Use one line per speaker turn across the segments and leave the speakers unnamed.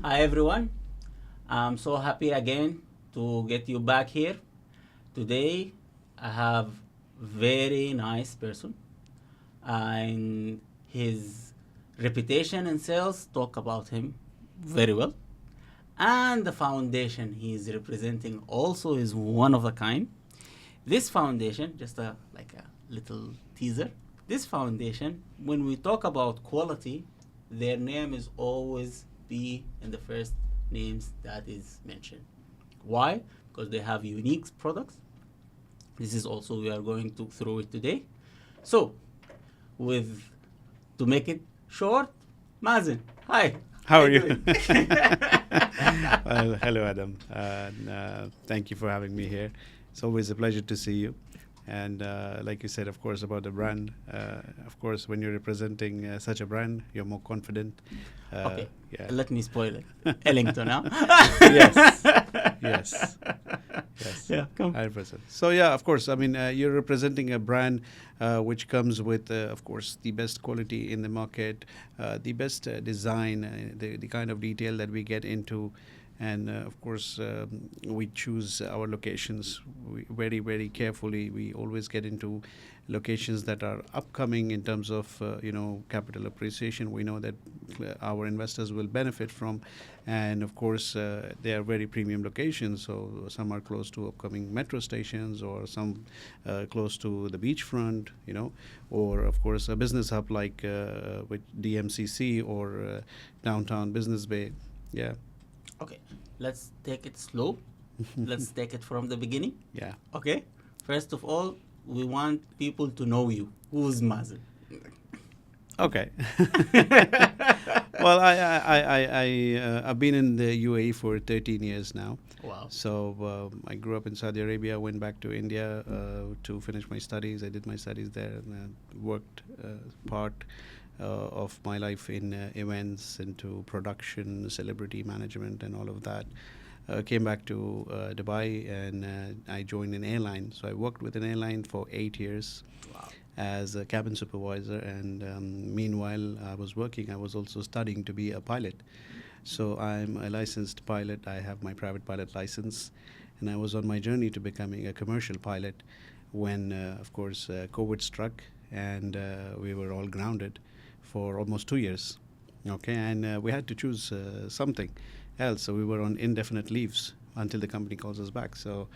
Hi everyone. I'm so happy again to get you back here. Today I have very nice person and his reputation in sales talk about him very well. And the foundation he is representing also is one of a kind. This foundation, just like a little teaser. This foundation, when we talk about quality, their name is always be in the first names that is mentioned. Why? Because they have unique products. This is also we are going to through it today. So, with to make it short, Mazen, hi.
How are
you
you?
doing?
Well, hello, Adam. Thank you for having me here. It's always a pleasure to see you. And like you said, of course, about the brand. Of course, when you're representing such a brand, you're more confident.
Okay,
Yeah.
let me spoil it. Ellington, huh?
Yes. Yes. Yes.
Yeah, come.
100%. So yeah, of course. I mean, you're representing a brand which comes with, of course, the best quality in the market, the best design, the kind of detail that we get into, and of course, we choose our locations very, very carefully. We always get into locations that are upcoming in terms of capital appreciation. We know that our investors will benefit from, and of course they are very premium locations. So some are close to upcoming metro stations, or some close to the beachfront, or of course a business hub like with DMCC or downtown Business Bay. Yeah.
Okay, let's take it slow. Let's take it from the beginning.
Yeah.
Okay, first of all, we want people to know you. Who's Mazen?
Okay. Well, I've been in the UAE for 13 years now.
Wow.
So I grew up in Saudi Arabia, went back to India to finish my studies. I did my studies there and worked part of my life in events, into production, celebrity management, and all of that. Came back to Dubai, and I joined an airline. So I worked with an airline for 8 years.
Wow.
As a cabin supervisor, and meanwhile I was also studying to be a pilot. So I'm a licensed pilot. I have my private pilot license, and I was on my journey to becoming a commercial pilot when of course COVID struck, and we were all grounded for almost 2 years. Okay, and we had to choose something else. So we were on indefinite leaves until the company calls us back. So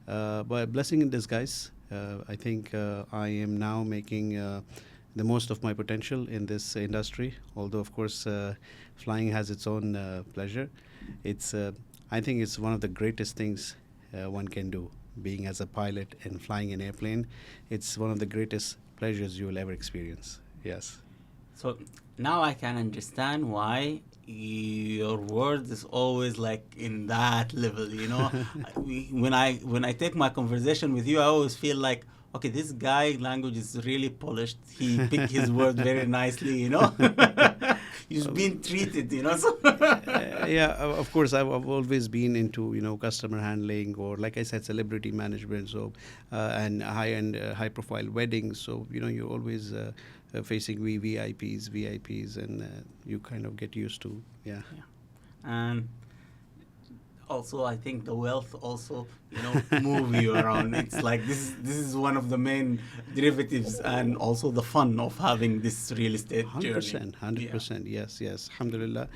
by blessing in disguise, I think I am now making the most of my potential in this industry. Although, of course, flying has its own pleasure. I think it's one of the greatest things one can do. Being as a pilot and flying an airplane, it's one of the greatest pleasures you will ever experience. Yes.
So now I can understand why your word is always like in that level. When I take my conversation with you, I always feel like, okay, this guy language is really polished. He picked his word very nicely. He's been treated. So
Yeah, of course, I've always been into customer handling, or like I said, celebrity management. So and high-end, high-profile weddings. So you're always facing VIPs, and you kind of get used to. Yeah.
And also I think the wealth also move you around. It's like this is one of the main derivatives, and also the fun of having this real estate journey.
100%. Yes. Alhamdulillah,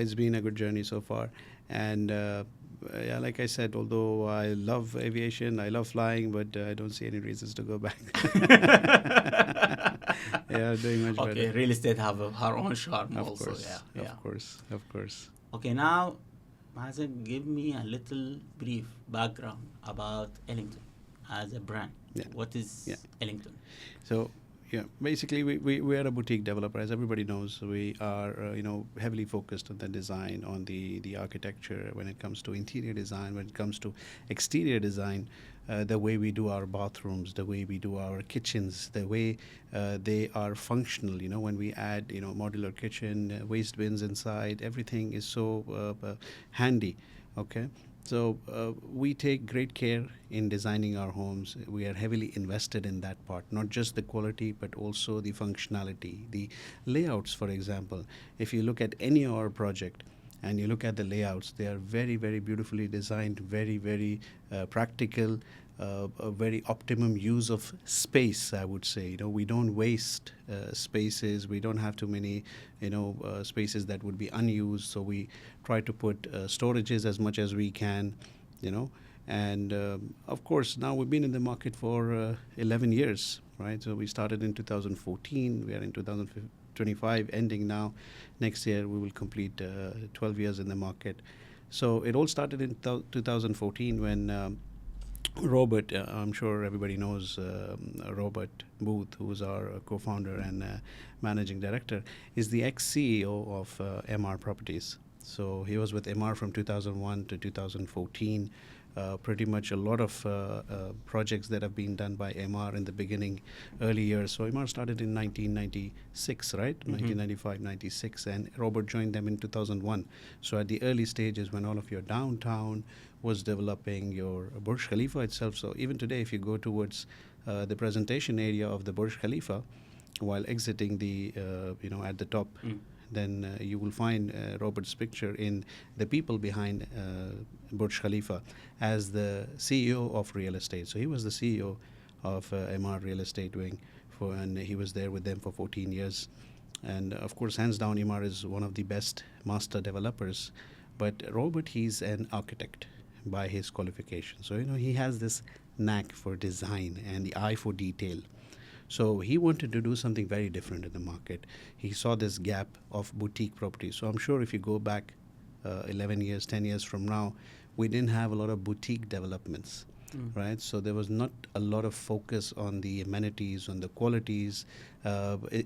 it's been a good journey so far, and yeah, like I said, although I love aviation, I love flying, but I don't see any reasons to go back. Yeah, doing much better.
Okay, real estate have her own charm
Of
also.
course,
Yeah.
of course.
Okay, now Mazen, give me a little brief background about Ellington as a brand.
Yeah.
What is
Yeah.
Ellington?
So, yeah, basically we are a boutique developer, as everybody knows. We are heavily focused on the design, on the architecture, when it comes to interior design, when it comes to exterior design, the way we do our bathrooms, the way we do our kitchens, the way they are functional. When we add modular kitchen, waste bins inside, everything is so handy. Okay. So we take great care in designing our homes. We are heavily invested in that part, not just the quality, but also the functionality, the layouts, for example. If you look at any of our project, and you look at the layouts, they are very, very beautifully designed, very, very practical, a very optimum use of space, I would say. We don't waste spaces. We don't have too many, spaces that would be unused. So we try to put storages as much as we can, you know. And of course, now we've been in the market for 11 years, right? So we started in 2014. We are in 2025, ending now. Next year, we will complete 12 years in the market. So it all started in 2014 when Robert, I'm sure everybody knows Robert Booth, who is our co-founder and managing director, is the ex-CEO of MR Properties. So he was with MR from 2001 to 2014. Pretty much a lot of projects that have been done by MR in the beginning, early years. So MR started in 1996, right? 1995, 96, and Robert joined them in 2001. So at the early stages when all of your downtown was developing, your Burj Khalifa itself. So even today, if you go towards the presentation area of the Burj Khalifa, while exiting the, at the top, then you will find Robert's picture in the people behind Burj Khalifa as the CEO of real estate. So he was the CEO of MR Real Estate Wing, and he was there with them for 14 years. And of course, hands down, MR is one of the best master developers. But Robert, he's an architect by his qualification. So, he has this knack for design and the eye for detail. So he wanted to do something very different in the market. He saw this gap of boutique properties. So I'm sure if you go back 11 years, 10 years from now, we didn't have a lot of boutique developments, right? So there was not a lot of focus on the amenities, on the qualities,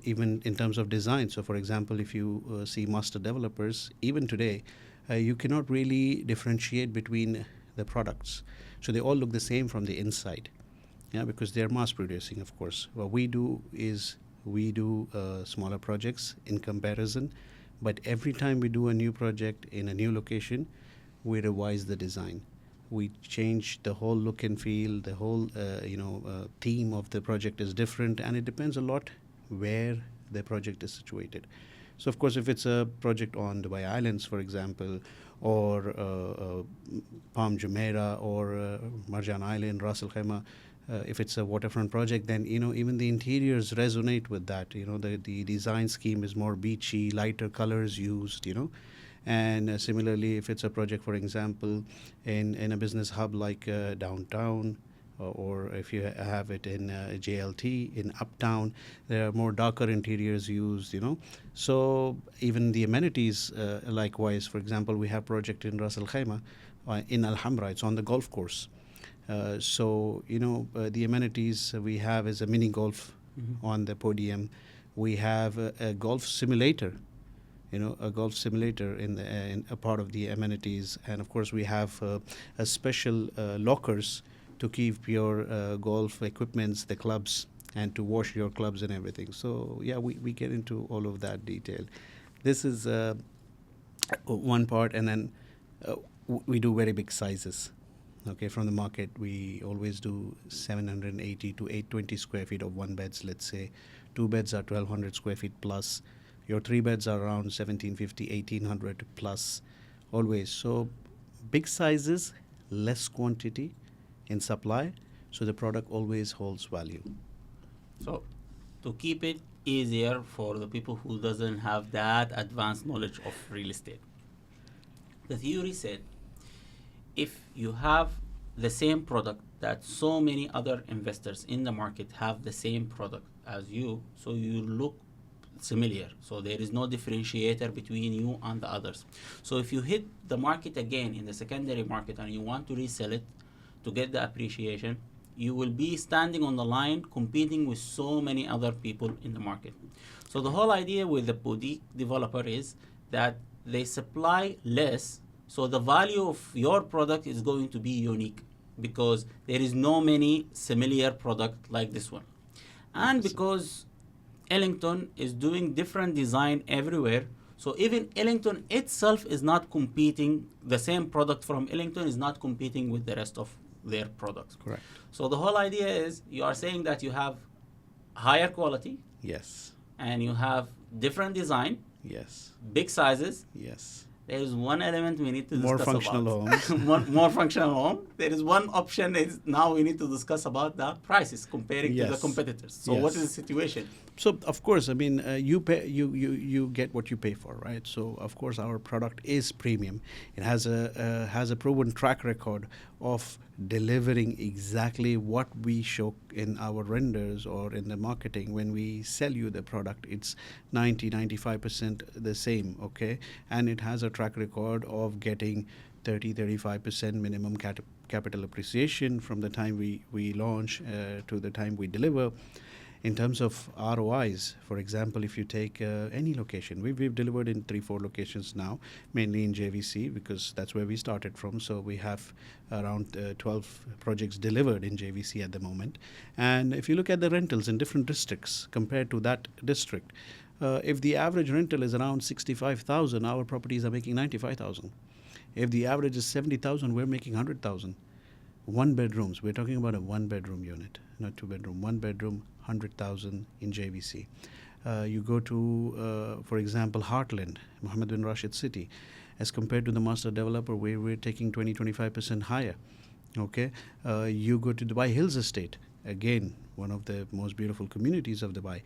even in terms of design. So for example, if you see master developers, even today, you cannot really differentiate between the products. So they all look the same from the inside. Yeah, because they're mass producing, of course. What we do is we do smaller projects in comparison, but every time we do a new project in a new location, we revise the design. We change the whole look and feel, the whole theme of the project is different, and it depends a lot where the project is situated. So, of course, if it's a project on Dubai Islands, for example, or Palm Jumeirah, or Marjan Island, Ras Al Khaimah, if it's a waterfront project, then even the interiors resonate with that. The design scheme is more beachy, lighter colors used. And similarly, if it's a project, for example, in a business hub like downtown, or if you have it in JLT in uptown, there are more darker interiors used. So even the amenities, likewise. For example, we have project in Ras Al Khaimah, in Al Hamra. It's on the golf course. The amenities we have is a mini golf on the podium. We have a golf simulator, a golf simulator in a part of the amenities. And of course, we have a special lockers to keep your golf equipments, the clubs, and to wash your clubs and everything. So, yeah, we get into all of that detail. This is one part, and then we do very big sizes. Okay, from the market, we always do 780 to 820 square feet of one beds, let's say. Two beds are 1,200 square feet plus. Your three beds are around 1,750, 1,800 plus, always. So big sizes, less quantity in supply, so the product always holds value.
So to keep it easier for the people who doesn't have that advanced knowledge of real estate, the theory said, if you have the same product that so many other investors in the market have the same product as you, so you look similar. So there is no differentiator between you and the others. So if you hit the market again in the secondary market and you want to resell it to get the appreciation, you will be standing on the line competing with so many other people in the market. So the whole idea with the boutique developer is that they supply less, so the value of your product is going to be unique because there is no many similar product like this one. And because Ellington is doing different design everywhere, so even Ellington itself is not competing, the same product from Ellington is not competing with the rest of their products.
Correct.
So the whole idea is you are saying that you have higher quality.
Yes.
And you have different design.
Yes.
Big sizes.
Yes.
There is one element we need to
More
discuss
functional
about.
homes.
More functional home. There is one option is now we need to discuss about the prices comparing to the
Yes.
competitors. So what is
Yes.
the situation?
So of course, I mean, you pay, you get what you pay for, right? So of course, our product is premium. It has a proven track record of delivering exactly what we show in our renders or in the marketing. When we sell you the product, it's 95% the same, okay? And it has a track record of getting 35% minimum capital appreciation from the time we launch to the time we deliver. In terms of ROIs, for example, if you take any location, we've delivered in 3-4 locations now, mainly in JVC because that's where we started from. So we have around 12 projects delivered in JVC at the moment. And if you look at the rentals in different districts compared to that district, if the average rental is around 65,000, our properties are making 95,000. If the average is 70,000, we're making 100,000. One bedrooms, we're talking about a one bedroom unit, not two bedroom, one bedroom, 100,000 in JVC. You go to, for example, Heartland, Mohammed bin Rashid City, as compared to the master developer, where we're taking 20-25% higher. Okay, you go to Dubai Hills Estate, again, one of the most beautiful communities of Dubai.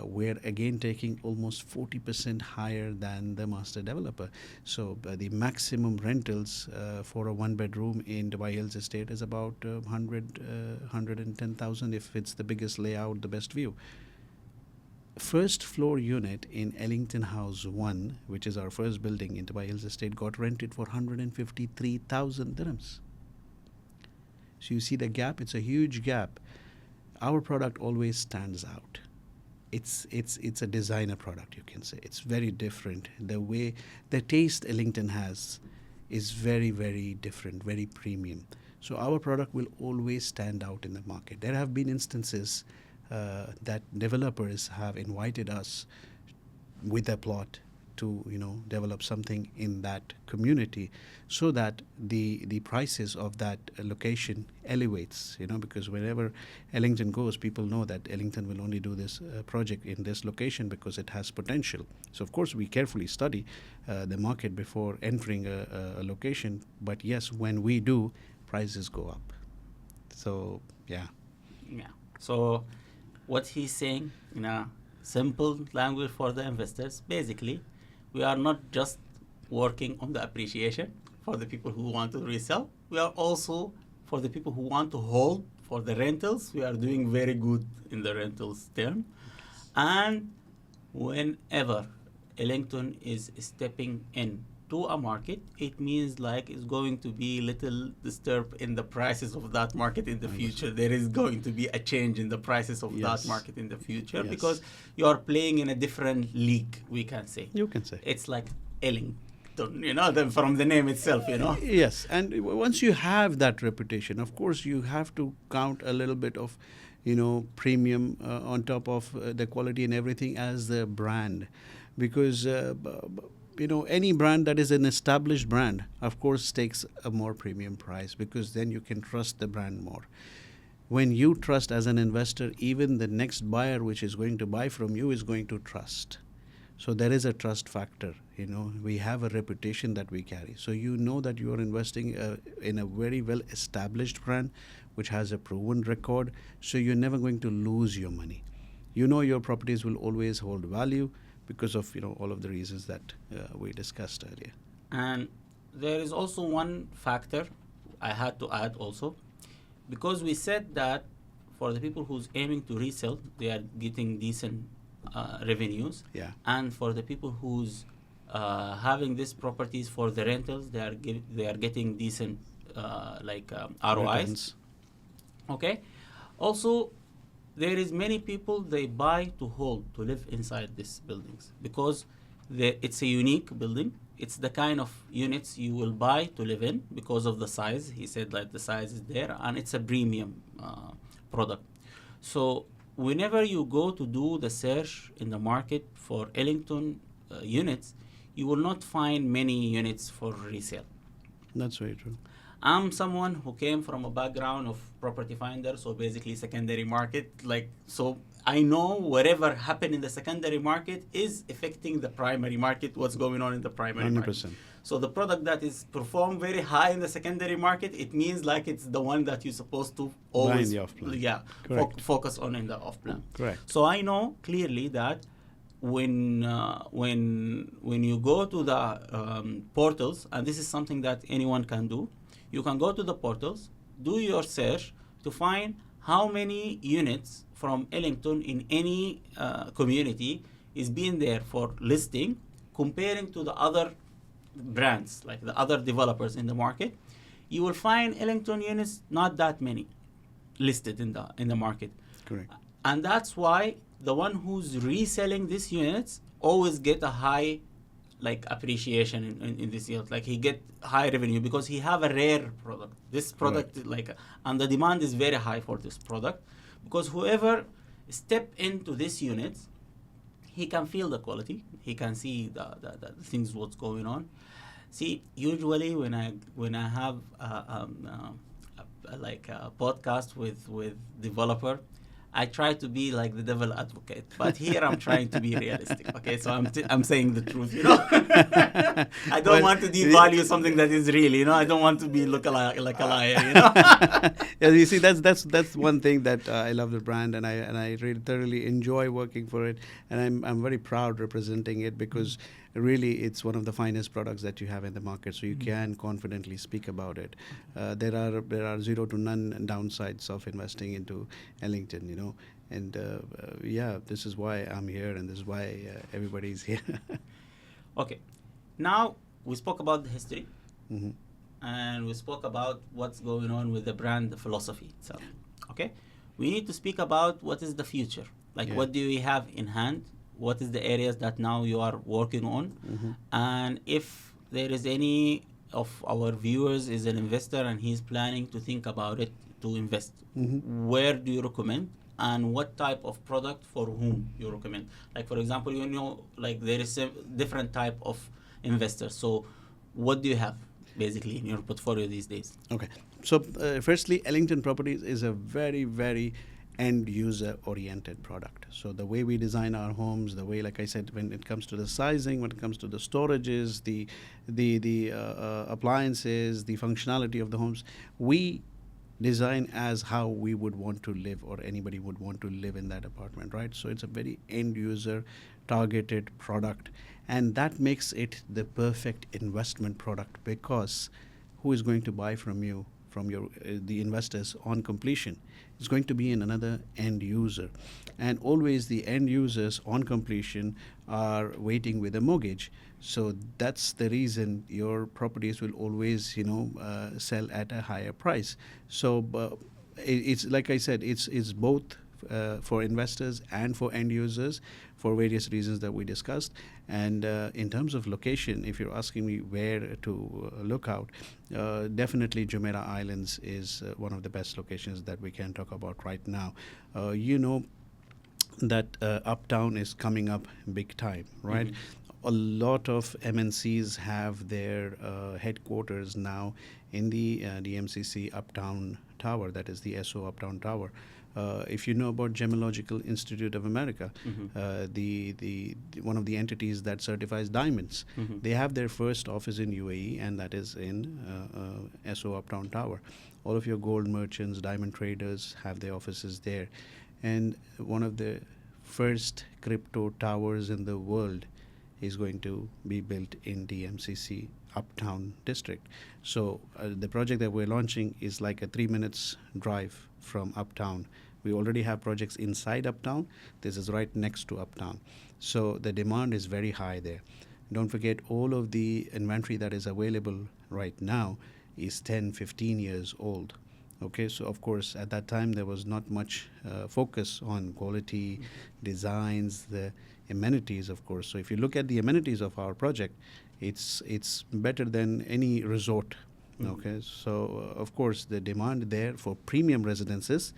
We're again taking almost 40% higher than the master developer. So the maximum rentals for a one bedroom in Dubai Hills Estate is about 110,000 if it's the biggest layout, the best view. First floor unit in Ellington House 1, which is our first building in Dubai Hills Estate, got rented for 153,000 dirhams. So you see the gap, it's a huge gap. Our product always stands out. It's a designer product, you can say. It's very different. The taste Ellington has is very, very different, very premium. So our product will always stand out in the market. There have been instances that developers have invited us with a plot to develop something in that community, so that the prices of that location elevates, because wherever Ellington goes, people know that Ellington will only do this project in this location because it has potential. So of course we carefully study the market before entering a location, but yes, when we do, prices go up. So yeah.
So what he's saying in a simple language for the investors, basically, we are not just working on the appreciation for the people who want to resell. We are also, for the people who want to hold for the rentals, we are doing very good in the rentals term. And whenever Ellington is stepping in to a market, it means like it's going to be little disturbed in the prices of that market in the future. There is going to be a change in the prices of that market in the future, because you are playing in a different league, we can say.
You can say.
It's like Ellington, from the name itself,
Yes, and once you have that reputation, of course, you have to count a little bit of, premium on top of the quality and everything as the brand, because any brand that is an established brand, of course, takes a more premium price, because then you can trust the brand more. When you trust as an investor, even the next buyer which is going to buy from you is going to trust. So there is a trust factor. We have a reputation that we carry. So that you are investing in a very well established brand which has a proven record. So you're never going to lose your money. Your properties will always hold value, because of all of the reasons that we discussed earlier.
And there is also one factor I had to add also, because we said that for the people who's aiming to resell, they are getting decent revenues.
Yeah.
And for the people who's having these properties for the rentals, they are getting decent ROIs.
Returns.
Okay. Also, there is many people, they buy to hold, to live inside these buildings, because it's a unique building. It's the kind of units you will buy to live in because of the size. He said the size is there, and it's a premium product. So whenever you go to do the search in the market for Ellington units, you will not find many units for resale.
That's very true.
I'm someone who came from a background of property finder, so basically secondary market. So I know whatever happened in the secondary market is affecting the primary market, what's going on in the primary
100%.
market. So the product that is performed very high in the secondary market, it means like it's the one that you're supposed to
Buy in
always
the off-plan.
yeah
Correct.
focus on in the off plan.
Correct.
So I know clearly that when you go to the portals, and this is something that anyone can do, you can go to the portals, do your search to find how many units from Ellington in any community is being there for listing, comparing to the other brands, like the other developers in the market. You will find Ellington units not that many listed in the market.
Correct.
And that's why the one who's reselling these units always get a high like appreciation in this yield. Like he get high revenue because he have a rare product. This product
Right.
like, and the demand is very high for this product, because whoever step into these units, he can feel the quality, he can see the things what's going on. See, usually when I have like a podcast with developer, I try to be like the devil advocate, but here I'm trying to be realistic. Okay, so I'm saying the truth, you know. I don't want to devalue something that is real, you know. I don't want to be look like a liar, you know.
Yeah, you see, that's one thing that I love the brand, and I really thoroughly enjoy working for it, and I'm very proud representing it, because really it's one of the finest products that you have in the market, so you can confidently speak about it. There are zero to none downsides of investing into Ellington, you know, and yeah, this is why I'm here, and this is why everybody's here.
Okay, now we spoke about the history,
Hmm.
and we spoke about what's going on with the brand philosophy itself. Okay, we need to speak about what is the future. Like,
Yeah.
what do we have in hand? What is the areas that now you are working on?
Hmm.
And if there is any of our viewers is an investor and he's planning to think about it to invest,
Hmm.
where do you recommend? And what type of product for whom you recommend? Like, for example, you know, like there is a different type of investors. So what do you have basically in your portfolio these days?
Okay. So, firstly, Ellington Properties is a very, very end user oriented product. So, the way we design our homes, the way, like I said, when it comes to the sizing, when it comes to the storages, the appliances, the functionality of the homes, we design as how we would want to live, or anybody would want to live in that apartment, right? So it's a very end user targeted product, and that makes it the perfect investment product, because who is going to buy from you, from your the investors on completion? It's going to be in another end user, and always the end users on completion are waiting with a mortgage. So that's the reason your properties will always, sell at a higher price. So it's like I said, it's both for investors and for end users, for various reasons that we discussed. And in terms of location, if you're asking me where to look out, definitely Jumeirah Islands is one of the best locations that we can talk about right now. You know that Uptown is coming up big time, right? A lot of MNCs have their headquarters now in the DMCC Uptown Tower, that is the SO Uptown Tower. If you know about Gemological Institute of America, the one of the entities that certifies diamonds, they have their first office in UAE, and that is in SO Uptown Tower. All of your gold merchants, diamond traders have their offices there, and one of the first crypto towers in the world is going to be built in DMCC Uptown District. So the project that we're launching is like a 3 minutes drive from Uptown. We already have projects inside Uptown. This is right next to Uptown. So the demand is very high there. Don't forget, all of the inventory that is available right now is 10, 15 years old. Okay, so of course at that time there was not much focus on quality, designs, the amenities, of course. So if you look at the amenities of our project, it's better than any resort. Okay, so of course the demand there for premium residences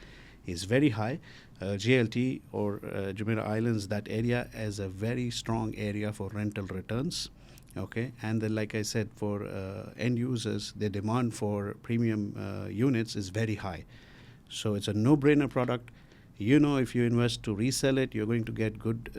is very high. JLT or Jumeirah Islands, that area is a very strong area for rental returns. Okay, and then like I said, for end users, the demand for premium units is very high. So it's a no-brainer product. You know, if you invest to resell it, you're going to get good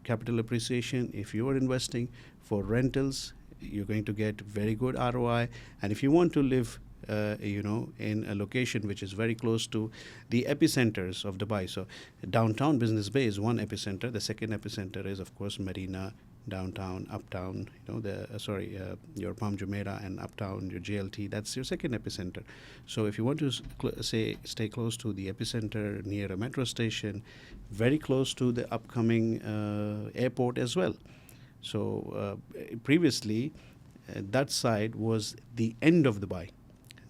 capital appreciation. If you are investing for rentals, you're going to get very good ROI. And if you want to live in a location which is very close to the epicenters of Dubai. So downtown Business Bay is one epicenter. The second epicenter is, of course, Marina, downtown, uptown, your Palm Jumeirah and uptown, your JLT. That's your second epicenter. So if you want to stay close to the epicenter near a metro station, very close to the upcoming airport as well. So previously, that side was the end of Dubai.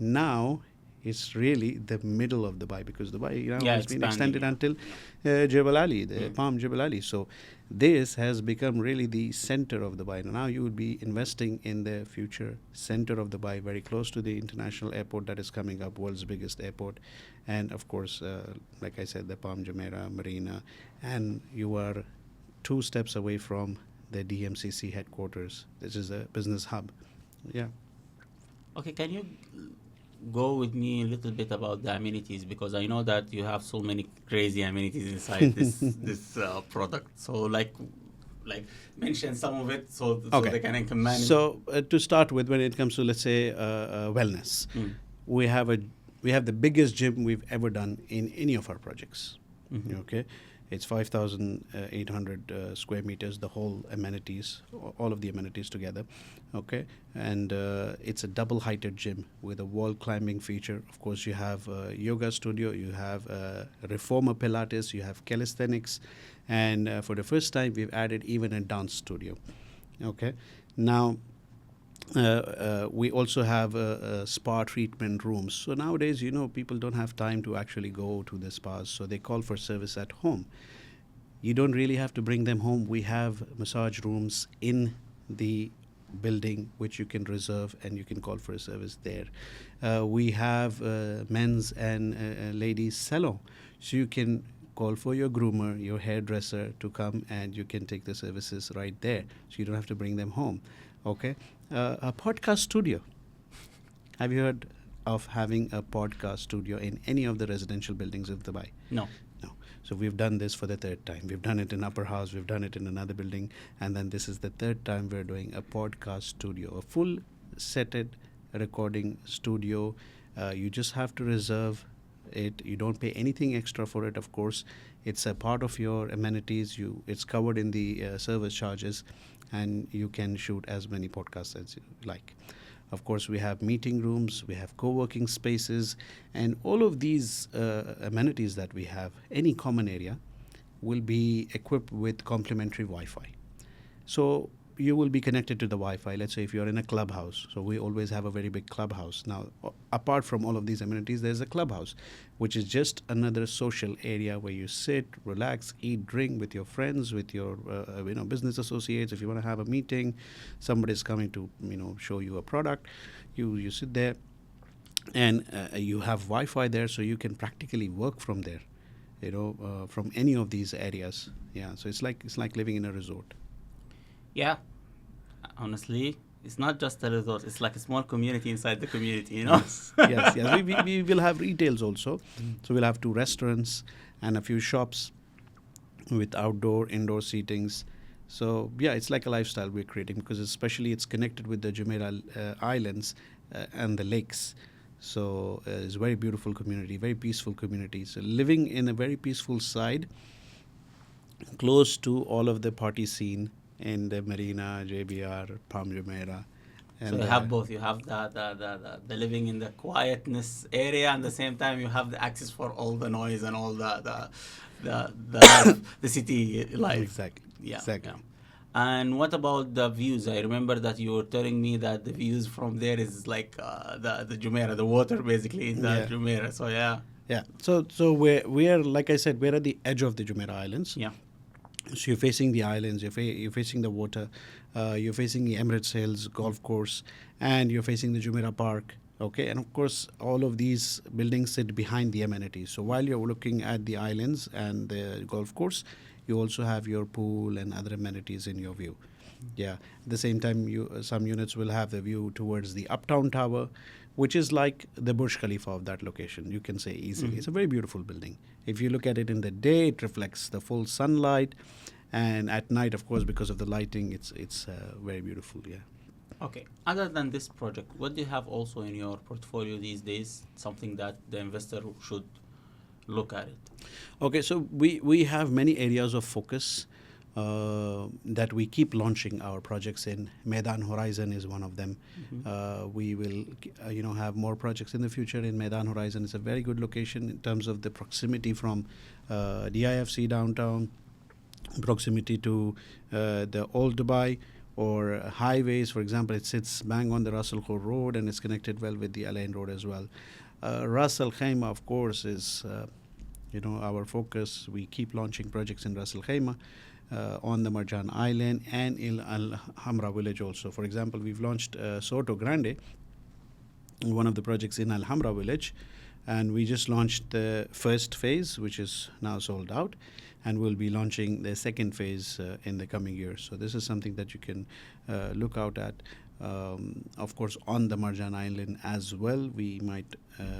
Now it's really the middle of Dubai, because Dubai has been extended until Jebel Ali, the Palm Jebel Ali. So this has become really the center of Dubai. Now you would be investing in the future center of Dubai, very close to the international airport that is coming up, world's biggest airport. And of course, like I said, the Palm Jumeirah, Marina. And you are 2 steps away from the DMCC headquarters. This is a business hub. Yeah.
Okay, can you go with me a little bit about the amenities, because I know that you have so many crazy amenities inside this product. So like mention some of it so they can command.
So to start with, when it comes to, let's say, wellness, we have the biggest gym we've ever done in any of our projects. Okay. It's 5,800 square meters, the whole amenities, all of the amenities together, okay? And it's a double-heighted gym with a wall climbing feature. Of course, you have a yoga studio, you have reformer Pilates, you have calisthenics, and for the first time, we've added even a dance studio, okay? Now, we also have spa treatment rooms. So nowadays, people don't have time to actually go to the spas, so they call for service at home. You don't really have to bring them home. We have massage rooms in the building which you can reserve, and you can call for a service there. We have men's and ladies salon, so you can call for your groomer, your hairdresser to come, and you can take the services right there, so you don't have to bring them home. Okay. A podcast studio. Have you heard of having a podcast studio in any of the residential buildings of Dubai?
No.
So we've done this for the 3rd time. We've done it in Upper House, we've done it in another building, and then this is the 3rd time we're doing a podcast studio, a full setted recording studio. You just have to reserve it. You don't pay anything extra for it, of course. It's a part of your amenities. It's covered in the service charges, and you can shoot as many podcasts as you like. Of course, we have meeting rooms, we have co-working spaces, and all of these amenities that we have, any common area, will be equipped with complimentary Wi-Fi. So you will be connected to the Wi-Fi. Let's say if you're in a clubhouse. So we always have a very big clubhouse. Now, apart from all of these amenities, there's a clubhouse, which is just another social area where you sit, relax, eat, drink with your friends, with your business associates. If you want to have a meeting, somebody's coming to show you a product, you sit there, and you have Wi-Fi there, so you can practically work from there, from any of these areas. Yeah, so it's like living in a resort.
Yeah, honestly, it's not just a resort. It's like a small community inside the community, Yes.
We will have retails also. So we'll have 2 restaurants and a few shops with outdoor, indoor seatings. So yeah, it's like a lifestyle we're creating, because especially it's connected with the Jumeirah Islands and the lakes. So it's a very beautiful community, very peaceful community. So living in a very peaceful side, close to all of the party scene in the Marina, JBR, Palm Jumeirah.
So you have both. You have the living in the quietness area, and at the same time you have the access for all the noise and all the the city life.
Exactly.
Yeah.
Exactly.
Yeah. And what about the views? I remember that you were telling me that the views from there is like the Jumeirah, the water basically in the Jumeirah. So yeah.
Yeah. So we are, like I said, we're at the edge of the Jumeirah Islands.
Yeah.
So you're facing the islands, you're facing the water, you're facing the Emirates Hills golf course, and you're facing the Jumeirah Park. Okay, and of course, all of these buildings sit behind the amenities. So while you're looking at the islands and the golf course, you also have your pool and other amenities in your view. Yeah. At the same time, some units will have the view towards the Uptown Tower, which is like the Burj Khalifa of that location, you can say easily. It's a very beautiful building. If you look at it in the day, it reflects the full sunlight. And at night, of course, because of the lighting, it's very beautiful, yeah.
Okay. Other than this project, what do you have also in your portfolio these days? Something that the investor should look at it.
Okay, so we have many areas of focus that we keep launching our projects in. Maidan Horizon is one of them. We will, have more projects in the future in Maidan Horizon. It's a very good location in terms of the proximity from DIFC downtown, proximity to the old Dubai or highways. For example, it sits bang on the Ras Al Khor Road and it's connected well with the Al Ain Road as well. Ras Al Khaimah, of course, is our focus. We keep launching projects in Ras Al Khaimah, on the Marjan Island, and in Al Hamra village also. For example, we've launched Soto Grande, one of the projects in Al Hamra village, and we just launched the first phase, which is now sold out, and we'll be launching the second phase in the coming years. So this is something that you can look out at. Of course, on the Marjan Island as well, we might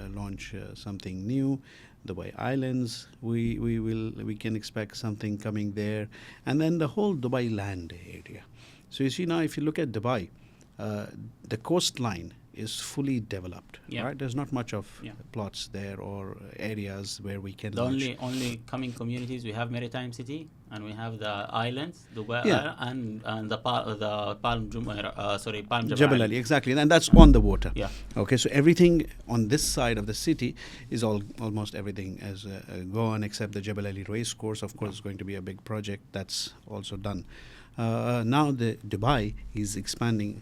launch something new. Dubai Islands, we can expect something coming there, and then the whole Dubai land area. So you see now, if you look at Dubai, the coastline is fully developed.
Yeah.
Right? There's not much of plots there or areas where we can
The
launch.
only coming communities we have Maritime City, and we have the islands, Dubai,
Yeah.
and the Palm Jebel
Jebel Ali, exactly, and that's on the water.
Yeah.
Okay, so everything on this side of the city is almost everything is gone except the Jebel Ali race course. Of course, it's going to be a big project that's also done. Now the Dubai is expanding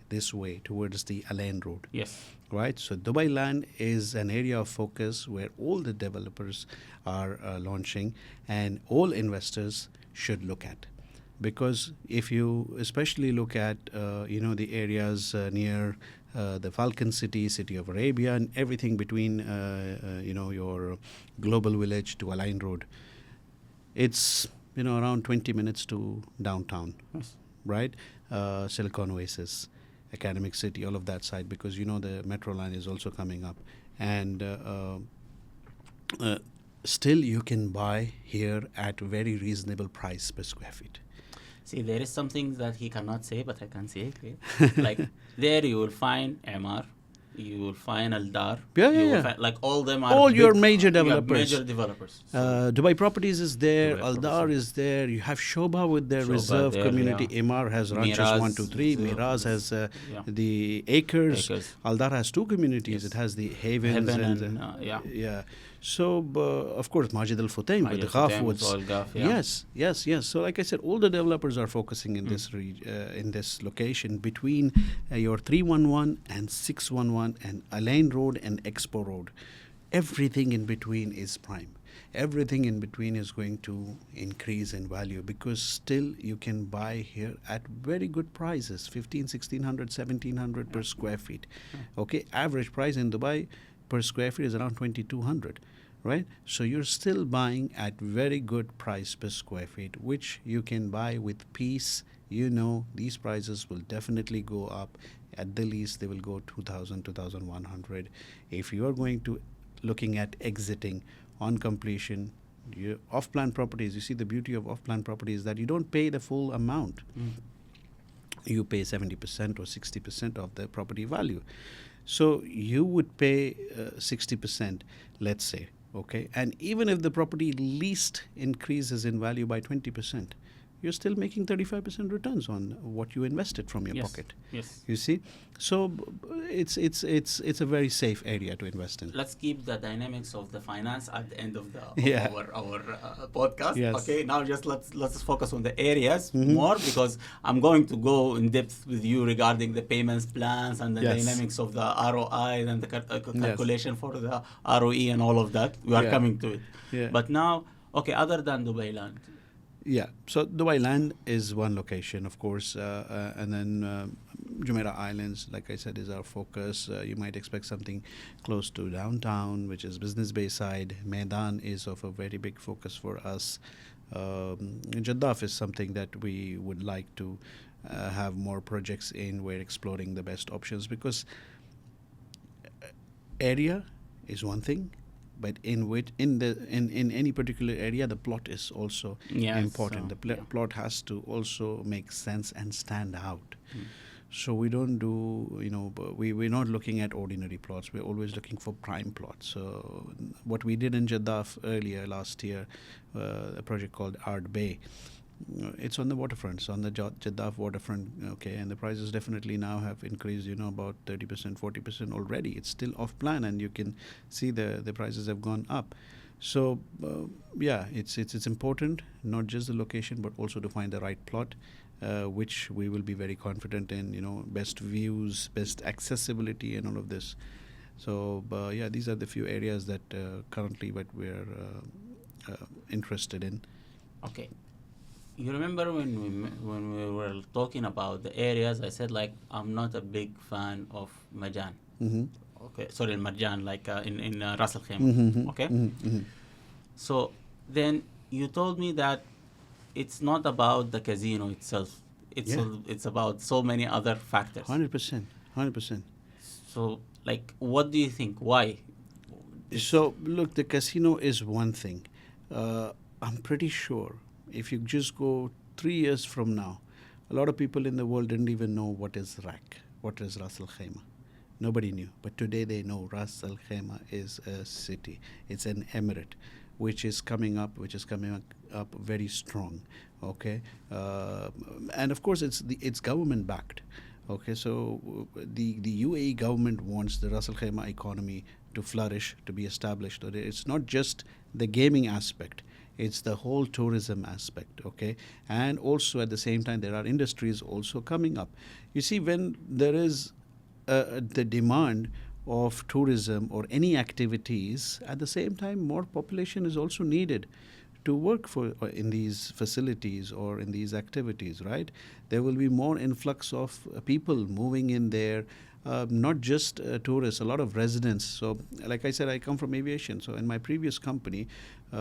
this way towards the Al Ain Road.
Yes.
Right, so Dubai land is an area of focus where all the developers are launching, and all investors should look at, because if you especially look at the areas near the Falcon City of Arabia, and everything between your Global Village to Al Ain Road, it's around 20 minutes to downtown.
Yes.
Right, Silicon Oasis, Academic City, all of that side, because the metro line is also coming up, and still you can buy here at very reasonable price per square feet.
See, there is something that he cannot say, but I can say. Okay? Like there, you will find MR, you will find Aldar.
Yeah.
Find, like all them are
All
big,
your major developers.
Major developers. So
Dubai Properties is there,
Dubai
Aldar
Properties.
is there. You have Shoba with their
Shoba
reserve
there,
community.
yeah.
Imar has ranches
Miraz,
1, 2, 3.
so
Miraz has
yeah.
the acres. Aldar has 2 communities.
Yes.
It has the Havens
Heaven
and
yeah.
So of course Majid Al Futtaim with the Ghafwoods. Yes. So like I said, all the developers are focusing in this location between your 311 and 611 and Al Ain Road and Expo Road. Everything in between is prime. Everything in between is going to increase in value, because still you can buy here at very good prices, 1,500, 1,600, 1,700 per square feet. Okay, average price in Dubai per square feet is around 2,200, right? So you're still buying at very good price per square feet, which you can buy with peace. These prices will definitely go up. At the least, they will go 2,000, 2,100. If you are going to looking at exiting on completion, off-plan properties, you see the beauty of off-plan properties, that you don't pay the full amount. You pay 70% or 60% of the property value. So you would pay 60%, let's say, okay? And even if the property least increases in value by 20%, you're still making 35% returns on what you invested from your pocket.
Yes.
You see? So it's a very safe area to invest in.
Let's keep the dynamics of the finance at the end of our podcast.
Yes.
Okay, now just let's focus on the areas more, because I'm going to go in depth with you regarding the payments plans and the dynamics of the ROI and the calculation for the ROE and all of that. We are coming to it.
Yeah.
But now, okay, other than Dubai land.
Yeah, so Dubai land is one location, of course, and then Jumeirah Islands, like I said, is our focus. You might expect something close to downtown, which is Business Bay side. Maidan is of a very big focus for us. Jaddaf is something that we would like to have more projects in. We're exploring the best options, because area is one thing, but in any particular area, the plot is also important.
So,
The plot has to also make sense and stand out. So we don't do, we're not looking at ordinary plots. We're always looking for prime plots. So what we did in Jeddah earlier last year, a project called Art Bay, it's on the waterfront, it's on the Jeddah waterfront, okay, and the prices definitely now have increased, about 30%, 40% already. It's still off plan, and you can see the prices have gone up. So yeah, it's important, not just the location, but also to find the right plot, which we will be very confident in, best views, best accessibility, and all of this. So yeah, these are the few areas that currently what we're interested in.
Okay. You remember when we were talking about the areas, I said like I'm not a big fan of Majan.
Mm-hmm.
Okay, sorry, Marjan, like in Ras Al Khaimah.
Mm-hmm.
Okay,
Mm-hmm.
so then you told me that it's not about the casino itself.
Yeah.
It's about so many other factors.
100%. 100%.
So like, what do you think? Why?
So, look, the casino is one thing. I'm pretty sure if you just go 3 years from now, a lot of people in the world didn't even know what is RAK, what is Ras Al Khaimah. Nobody knew. But today they know Ras Al Khaimah is a city. It's an emirate, which is coming up very strong. Okay, and of course it's government backed. Okay, so the UAE government wants the Ras Al Khaimah economy to flourish, to be established. It's not just the gaming aspect, it's the whole tourism aspect. Okay, and also at the same time there are industries also coming up. You see, when there is the demand of tourism or any activities, at the same time more population is also needed to work for in these facilities or in these activities, right? There will be more influx of people moving in there, not just tourists, a lot of residents. So like I said, I come from aviation. So in my previous company,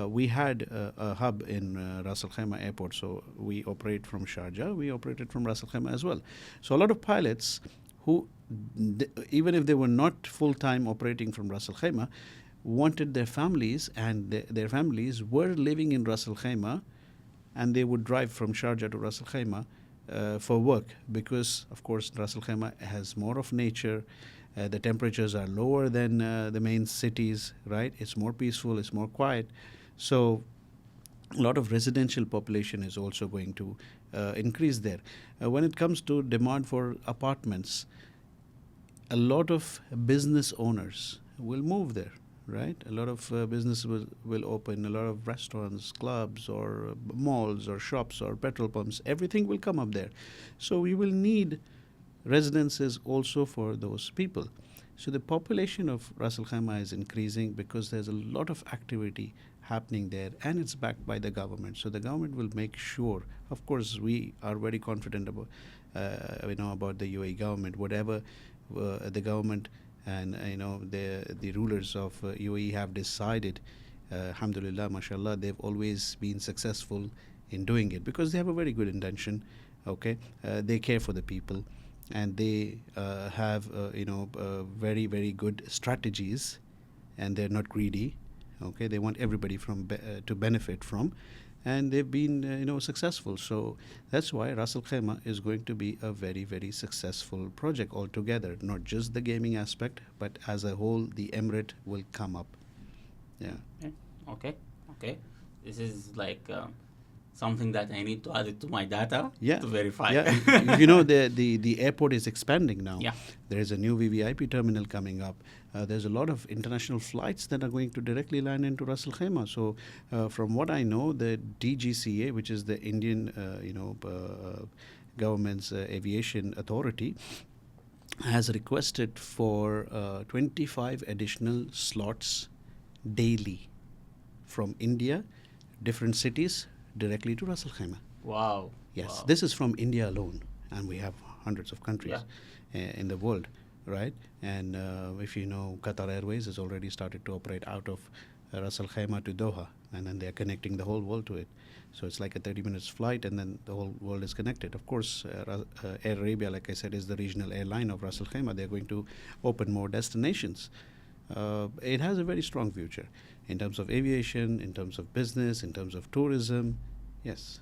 we had a hub in Ras Al Khaimah airport. So we operate from Sharjah, we operated from Ras Al Khaimah as well. So a lot of pilots who, even if they were not full-time operating from Ras Al Khaimah, wanted their families, and their families were living in Ras Al Khaimah, and they would drive from Sharjah to Ras Al Khaimah for work, because of course Ras Al Khaimah has more of nature, the temperatures are lower than the main cities, right? It's more peaceful, it's more quiet. So a lot of residential population is also going to increase there. When it comes to demand for apartments, a lot of business owners will move there, right? A lot of businesses will open, a lot of restaurants, clubs, or malls, or shops, or petrol pumps. Everything will come up there. So we will need residences also for those people. So the population of Ras Al Khaimah is increasing because there's a lot of activity happening there, and it's backed by the government. So the government will make sure. Of course, we are very confident about about the UAE government. Whatever the government and the rulers of UAE have decided, alhamdulillah, mashallah, they've always been successful in doing it because they have a very good intention. Okay, they care for the people, and they have very, very good strategies, and they're not greedy. Okay, they want everybody to benefit from, and they've been successful. So that's why Ras Al Khaimah is going to be a very, very successful project altogether. Not just the gaming aspect, but as a whole, the emirate will come up. Yeah.
Okay. This is like something that I need to add it to my data
Yeah.
to verify.
Yeah. The airport is expanding now.
Yeah.
There is a new VVIP terminal coming up. There's a lot of international flights that are going to directly land into Ras Al Khaimah. So, from what I know, the DGCA, which is the Indian, government's aviation authority, has requested for 25 additional slots daily from India, different cities, directly to Ras Al Khaimah.
Wow.
Yes,
Wow.
this is from India alone, and we have hundreds of countries in the world, right? And if you know, Qatar Airways has already started to operate out of Ras Al Khaimah to Doha, and then they're connecting the whole world to it. So it's like a 30 minutes flight, and then the whole world is connected. Of course, Air Arabia, like I said, is the regional airline of Ras Al Khaimah. They're going to open more destinations. It has a very strong future in terms of aviation, in terms of business, in terms of tourism. Yes.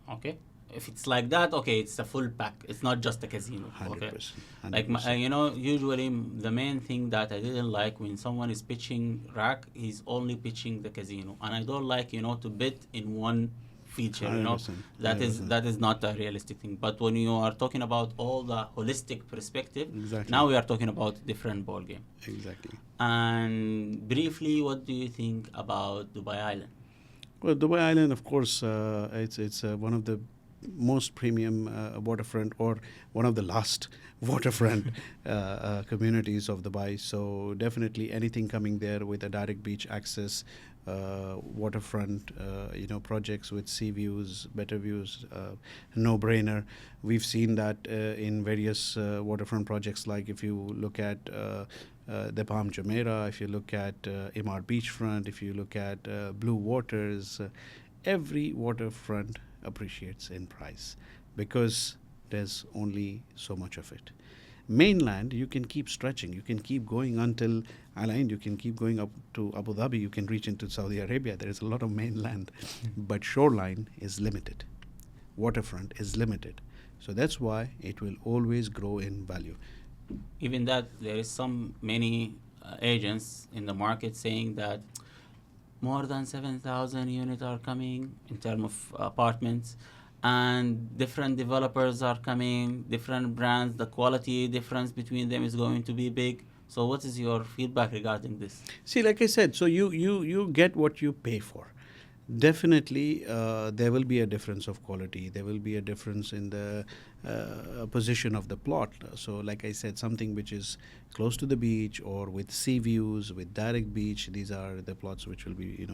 Okay. if it's like that, okay, it's a full pack. It's not just a casino. Okay,
100%.
like
100%.
usually the main thing that I didn't like when someone is pitching rack, he's only pitching the casino, and I don't like to bet in one feature.
100%.
That is
100%.
that is not a realistic thing. But when you are talking about all the holistic perspective,
Exactly.
now we are talking about different ball game.
Exactly.
And briefly, what do you think about Dubai Island?
Well, Dubai Island, of course, it's one of the most premium waterfront, or one of the last waterfront communities of Dubai. So definitely anything coming there with a direct beach access, waterfront, projects with sea views, better views, no brainer. We've seen that in various waterfront projects. Like if you look at the Palm Jumeirah, if you look at Imar Beachfront, if you look at Blue Waters, every waterfront appreciates in price because there's only so much of it. Mainland, you can keep stretching, you can keep going until Al-Ain, you can keep going up to Abu Dhabi, you can reach into Saudi Arabia. There is a lot of mainland, but shoreline is limited, waterfront is limited. So that's why it will always grow in value.
Even that, there is many agents in the market saying that more than 7,000 units are coming in terms of apartments, and different developers are coming, different brands, the quality difference between them is going to be big. So what is your feedback regarding this?
See, like I said, so you get what you pay for. Definitely, there will be a difference of quality. There will be a difference in the position of the plot. So, like I said, something which is close to the beach or with sea views, with direct beach, these are the plots which will be,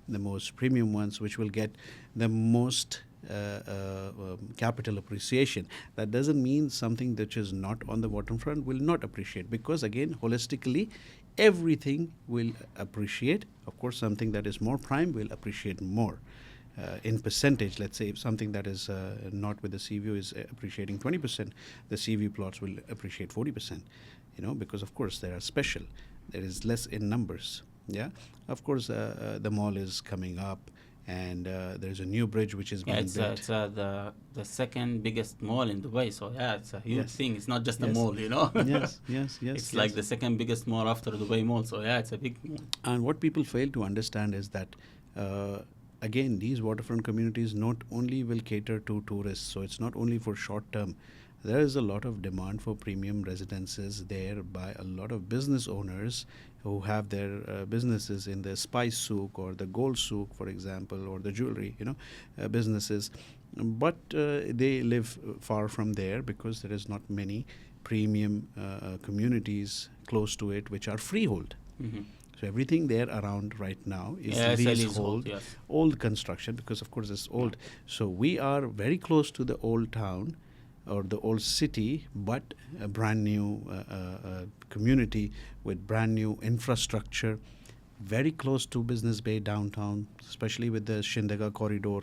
the most premium ones, which will get the most capital appreciation. That doesn't mean something which is not on the waterfront will not appreciate, because again, holistically, everything will appreciate. Of course, something that is more prime will appreciate more. In percentage, let's say if something that is not with the sea view is appreciating 20%, the sea view plots will appreciate 40%, because of course they are special. There is less in numbers. Yeah, of course, the mall is coming up, and there's a new bridge which is being built.
It's the second biggest mall in Dubai, so it's a huge
Yes.
thing. It's not just a
Yes.
mall,
Yes.
It's like the second biggest mall after Dubai Mall, so it's a big mall.
And what people fail to understand is that, again, these waterfront communities not only will cater to tourists, so it's not only for short term. There is a lot of demand for premium residences there by a lot of business owners who have their businesses in the spice souk or the gold souk, for example, or the jewelry, businesses. But they live far from there because there is not many premium communities close to it which are freehold.
Mm-hmm.
So everything there around right now is
It's a
leasehold,
yes.
old construction, because of course it's old. So we are very close to the old town or the old city, but a brand new community with brand new infrastructure, very close to Business Bay downtown, especially with the Shindaga corridor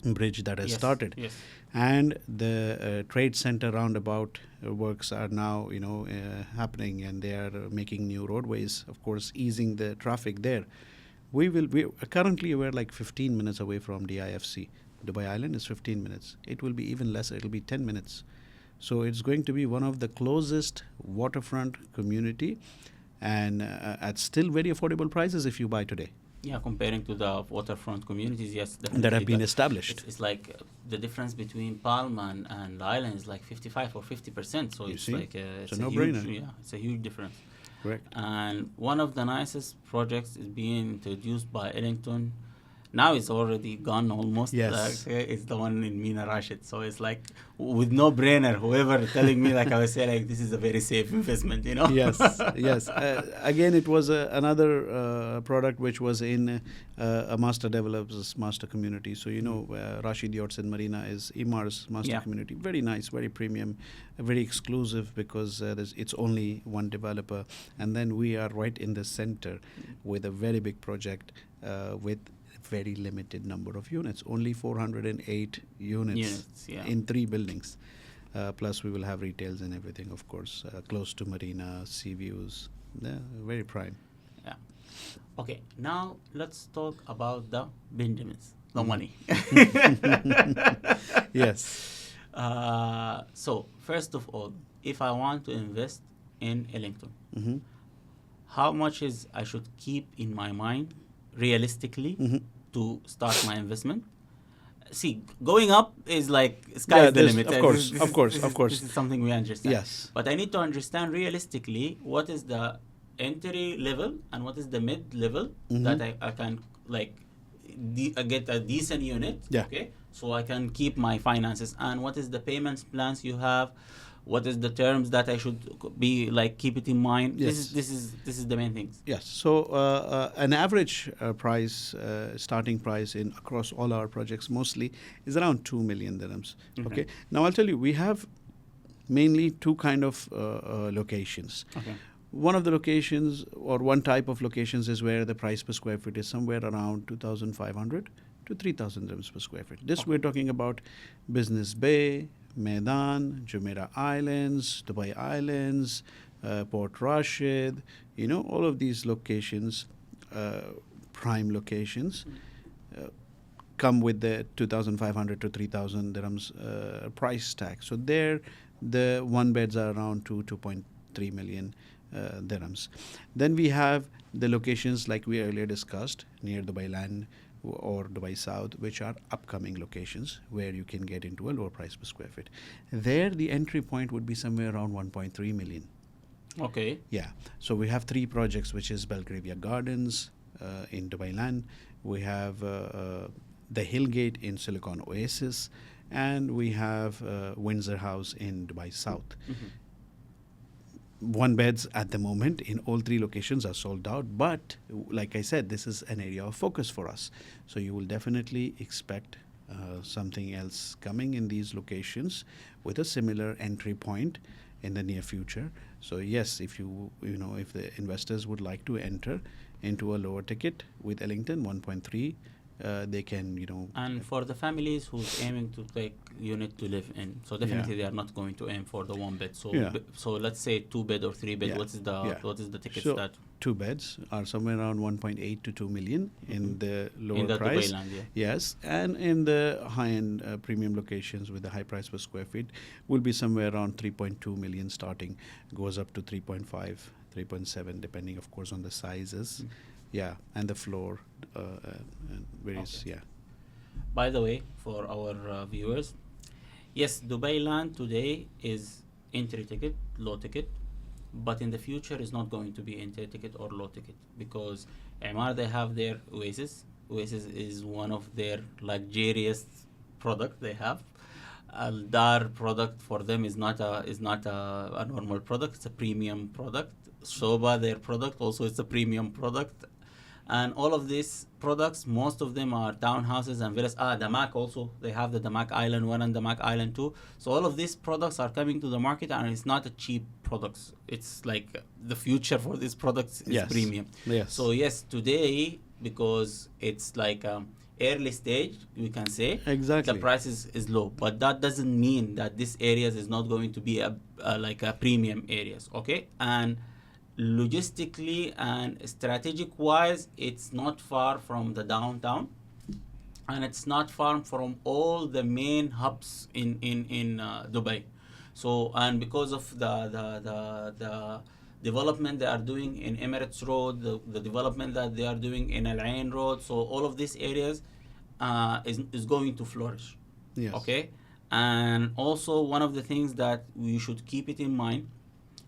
bridge that has started.
Yes.
And the trade center roundabout works are now happening, and they are making new roadways, of course easing the traffic there. We currently we're like 15 minutes away from DIFC. Dubai Island is 15 minutes. It will be even less. It will be 10 minutes. So it's going to be one of the closest waterfront community, and at still very affordable prices if you buy today.
Yeah, comparing to the waterfront communities, yes, definitely.
That have been established.
It's like the difference between Palma and the island is like 55 or 50%. So
You
it's
see?
like
It's
it's
a
a
no-brainer.
huge, it's a huge difference.
Correct.
And one of the nicest projects is being introduced by Ellington. Now it's already gone almost.
Yes.
It's the one in Mina Rashid. So it's like with no brainer. Whoever telling me, like I was saying, like this is a very safe investment,
Yes. Again, it was another product which was in a master developers master community. So Rashid Yachts and Marina is Imar's master community. Very nice, very premium, very exclusive, because it's only one developer, and then we are right in the center with a very big project with very limited number of units, only 408 units in 3 buildings. Plus we will have retails and everything, of course, close to Marina, sea views. Yeah, very prime.
Yeah. Okay, now let's talk about the Benjamins. the money.
Yes.
So first of all, if I want to invest in Ellington,
Mm-hmm.
how much is I should keep in my mind realistically
Mm-hmm.
to start my investment? See, going up is like
Yeah,
sky's the
there's
limit.
of course, of course, of
This
course.
is something we understand.
Yes.
But I need to understand realistically what is the entry level and what is the mid level that
Mm-hmm.
I can like get a decent unit.
Yeah.
Okay, so I can keep my finances. And what is the payments plans you have? What is the terms that I should be like keep it in mind?
Yes.
This is the main things.
Yes. So an average price, starting price in across all our projects mostly is around 2 million dirhams.
Mhm.
Okay. Now I'll tell you, we have mainly two kind of locations.
Okay.
One of the locations or one type of locations is where the price per square feet is somewhere around 2,500 to 3,000 dirhams per square feet. This
Okay.
we're talking about Business Bay, Maidan, Jumeirah Islands, Dubai Islands, Port Rashid, all of these locations, prime locations, come with the 2,500 to 3,000 dirhams price tag. So there, the one beds are around 2.3 million dirhams. Then we have the locations like we earlier discussed near Dubai Land or Dubai South, which are upcoming locations where you can get into a lower price per square feet. There, the entry point would be somewhere around 1.3 million.
Okay.
Yeah. So we have three projects, which is Belgravia Gardens in Dubai Land. We have the Hillgate in Silicon Oasis, and we have Windsor House in Dubai South.
Mhm.
One beds at the moment in all three locations are sold out, but like I said, this is an area of focus for us. So you will definitely expect something else coming in these locations with a similar entry point in the near future. So yes, if if the investors would like to enter into a lower ticket with Ellington 1.3, they can
And for the families who's aiming to take unit to live in, so definitely they are not going to aim for the one bed. So
Yeah.
so let's say 2 bed or 3 bed.
Yeah.
What is the
Yeah.
what is the tickets
So
that
two beds are somewhere around 1.8 to 2 million in
Mhm.
the lower
in the
price.
Dubai land? Yeah.
Yes, and in the high-end premium locations with the high price per square feet will be somewhere around 3.2 million starting, goes up to 3.5, 3.7, depending, of course, on the sizes.
Mm.
Yeah, and the floor, and various,
Okay.
yeah.
By the way, for our viewers, yes, Dubai land today is entry ticket, low ticket, but in the future is not going to be entry ticket or low ticket because Emar they have their Oasis. Oasis is one of their luxurious product they have. Dar product for them is not a normal product. It's a premium product. Soba their product also is a premium product, and all of these products, most of them are townhouses and villas. Damak also, they have the Damak Island 1 and Damak Island 2. So all of these products are coming to the market, and it's not a cheap products. It's like the future for these products is
Yes.
premium.
Yes.
So yes, today, because it's like early stage, we can say
Exactly.
the price is low, but that doesn't mean that this areas is not going to be like a premium areas. Okay, and logistically and strategic wise, it's not far from the downtown, and it's not far from all the main hubs in Dubai. So, and because of the development they are doing in Emirates Road, the development that they are doing in Al Ain Road, so all of these areas is going to flourish.
Yes.
Okay, and also one of the things that we should keep it in mind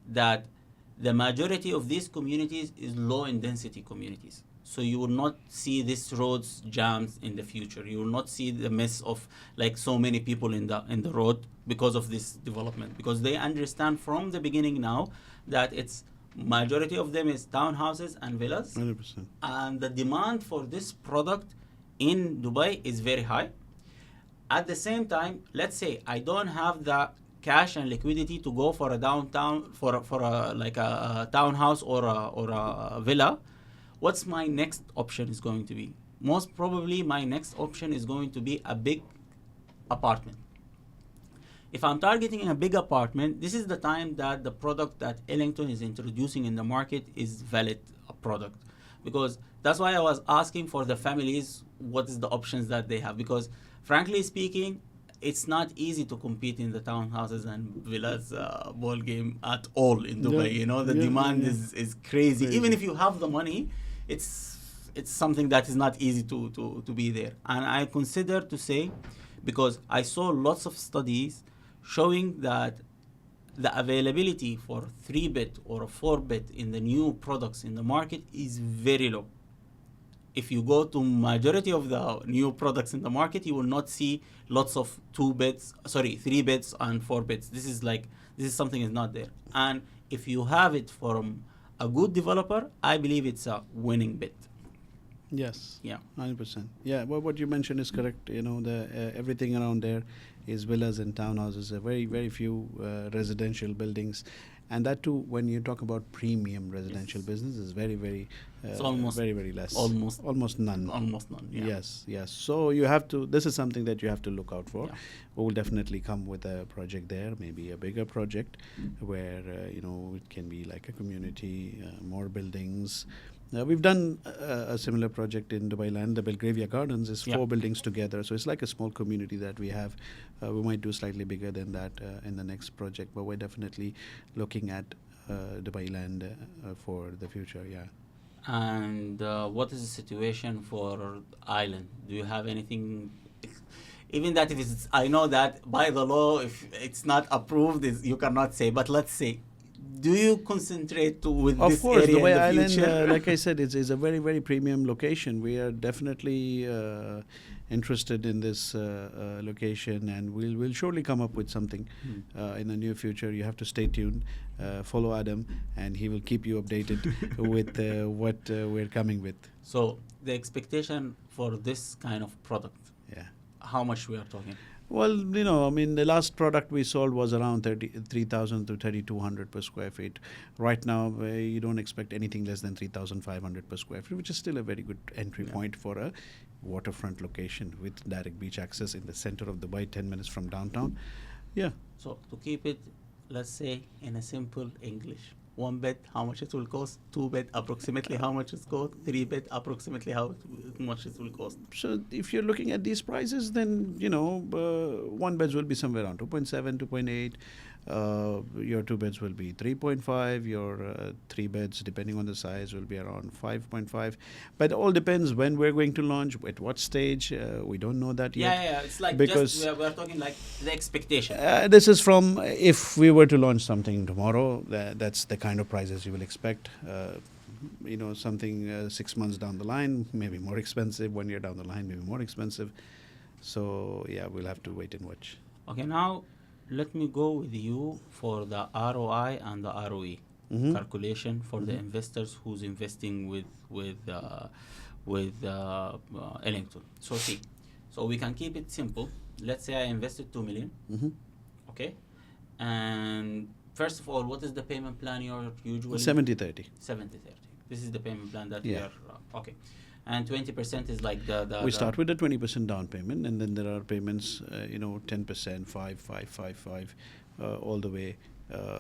that the majority of these communities is low in density communities. So you will not see these roads jams in the future. You will not see the mess of like so many people in the road because of this development. Because they understand from the beginning now that it's majority of them is townhouses and villas,
100%.
and the demand for this product in Dubai is very high. At the same time, let's say I don't have the cash and liquidity to go for a downtown for a like a townhouse or a villa. What's my next option is going to be? Most probably my next option is going to be a big apartment. If I'm targeting a big apartment, this is the time that the product that Ellington is introducing in the market is valid a product, because that's why I was asking for the families what is the options that they have, because frankly speaking, it's not easy to compete in the townhouses and villas ball game at all in Dubai.
Yeah,
You know, the
yeah,
demand
yeah, yeah.
is crazy. Even
Crazy.
if you have the money, it's something that is not easy to be there. And I consider to say, because I saw lots of studies showing that the availability for 3-bit or a 4-bit in the new products in the market is very low. If you go to majority of the new products in the market, you will not see lots of 3 bits and 4 bits. This is something is not there. And if you have it from a good developer, I believe it's a winning bit.
Yes,
Yeah.
100%. Yeah, well, what you mentioned is correct. You know, the everything around there is villas and townhouses. Very, very few residential buildings, and that too, when you talk about premium residential
Yes.
business, is very, very,
It's almost
very, very less.
almost
Almost none.
almost none. Yeah.
Yes, yes. So you have to. This is something that you have to look out for.
Yeah.
We will definitely come with a project there, maybe a bigger project, where you know, it can be like a community, more buildings. We've done a similar project in Dubai Land. The Belgravia Gardens is
Yeah.
4 buildings together, so it's like a small community that we have. We might do slightly bigger than that in the next project, but we're definitely looking at Dubai Land for the future. Yeah.
And what is the situation for island? Do you have anything? Even that, if it's, I know that by the law, if it's not approved, you cannot say. But let's say, do you concentrate with
Of
this
course,
area
Dubai
in the
Island,
future?
like I said, is a very, very premium location. We are definitely interested in this location, and we'll surely come up with something in the near future. You have to stay tuned, follow Adam, and he will keep you updated with what we're coming with.
So the expectation for this kind of product,
Yeah.
how much we are talking?
Well, you know, I mean, the last product we sold was around 3,000 to 3,200 per square feet. Right now, you don't expect anything less than 3,500 per square feet, which is still a very good entry
Yeah.
point for a waterfront location with direct beach access in the center of Dubai, 10 minutes from downtown. Yeah.
So to keep it, let's say in a simple English, 1 bed, how much it will cost? 2 bed, approximately how much it cost? 3 bed, approximately how much it will cost?
So if you're looking at these prices, then, you know, 1 beds will be somewhere around 2.7, 2.8. Your 2 beds will be 3.5. Your 3 beds, depending on the size, will be around 5.5. But it all depends when we're going to launch, at what stage. We don't know that yet.
Yeah. It's like
Because
just we're talking like the expectation.
this is from, if we were to launch something tomorrow, that's the kind of prices you will expect. You know, something 6 months down the line, maybe more expensive. 1 year down the line, maybe more expensive. So yeah, we'll have to wait and watch.
Okay, now let me go with you for the ROI and the ROE
Mhm.
calculation for the
Mhm.
investors who's investing with Ellington. So see, so we can keep it simple. Let's say I invested 2 million.
Mhm.
Okay, and first of all, what is the payment plan you're usually?
70-30.
70-30. This is the payment plan that
Yeah.
we are okay, and 20% is like the
We start with a 20% down payment, and then there are payments, you know, 10%, 5, all the way,